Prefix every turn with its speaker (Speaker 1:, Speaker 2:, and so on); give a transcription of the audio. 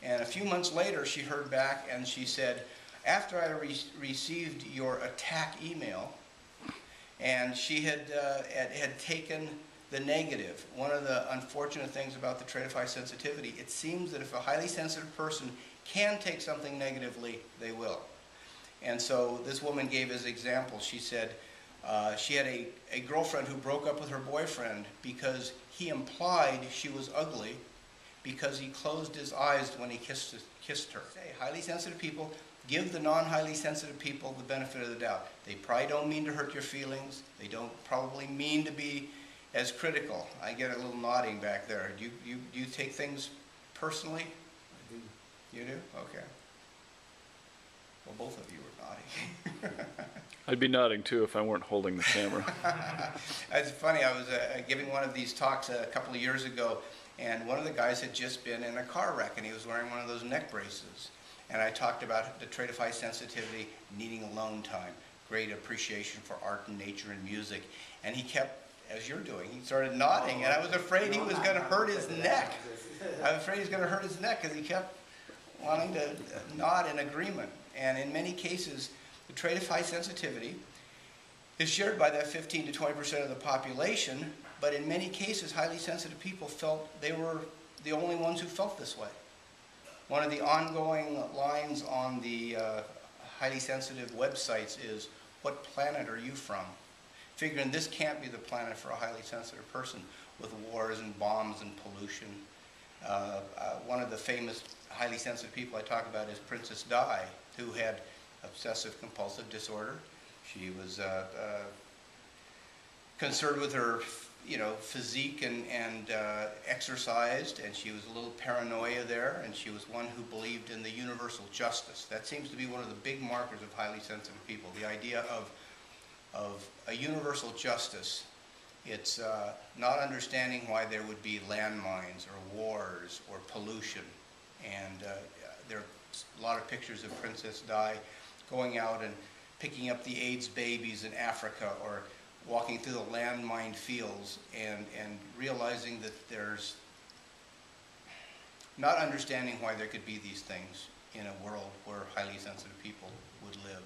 Speaker 1: And a few months later, she heard back and she said, after I received your attack email, and she had taken the negative. One of the unfortunate things about the trait of high sensitivity, it seems that if a highly sensitive person can take something negatively, they will. And so this woman gave as example, she said she had a girlfriend who broke up with her boyfriend because he implied she was ugly because he closed his eyes when he kissed her. Highly sensitive people, give the non-highly sensitive people the benefit of the doubt. They probably don't mean to hurt your feelings. They don't probably mean to be as critical. I get a little nodding back there. Do you take things personally?
Speaker 2: I do.
Speaker 1: You do? Okay. Well, both of you were nodding.
Speaker 3: I'd be nodding too if I weren't holding the camera.
Speaker 1: It's funny, I was giving one of these talks a couple of years ago, and one of the guys had just been in a car wreck and he was wearing one of those neck braces. And I talked about the trait of high sensitivity, needing alone time, great appreciation for art and nature and music. And he kept, as you're doing, he started nodding, and I was afraid he was going to hurt his neck. I was afraid he was going to hurt his neck because he kept wanting to nod in agreement. And in many cases, the trait of high sensitivity is shared by that 15 to 20% of the population, but in many cases, highly sensitive people felt they were the only ones who felt this way. One of the ongoing lines on the highly sensitive websites is, what planet are you from? Figuring this can't be the planet for a highly sensitive person with wars and bombs and pollution. One of the famous highly sensitive people I talk about is Princess Di, who had obsessive compulsive disorder. She was concerned with her physique and exercised, and she was a little paranoia there, and she was one who believed in the universal justice. That seems to be one of the big markers of highly sensitive people, the idea of a universal justice. It's not understanding why there would be landmines or wars or pollution. And there are a lot of pictures of Princess Di going out and picking up the AIDS babies in Africa, or walking through the landmine fields and realizing that there's not understanding why there could be these things in a world where highly sensitive people would live.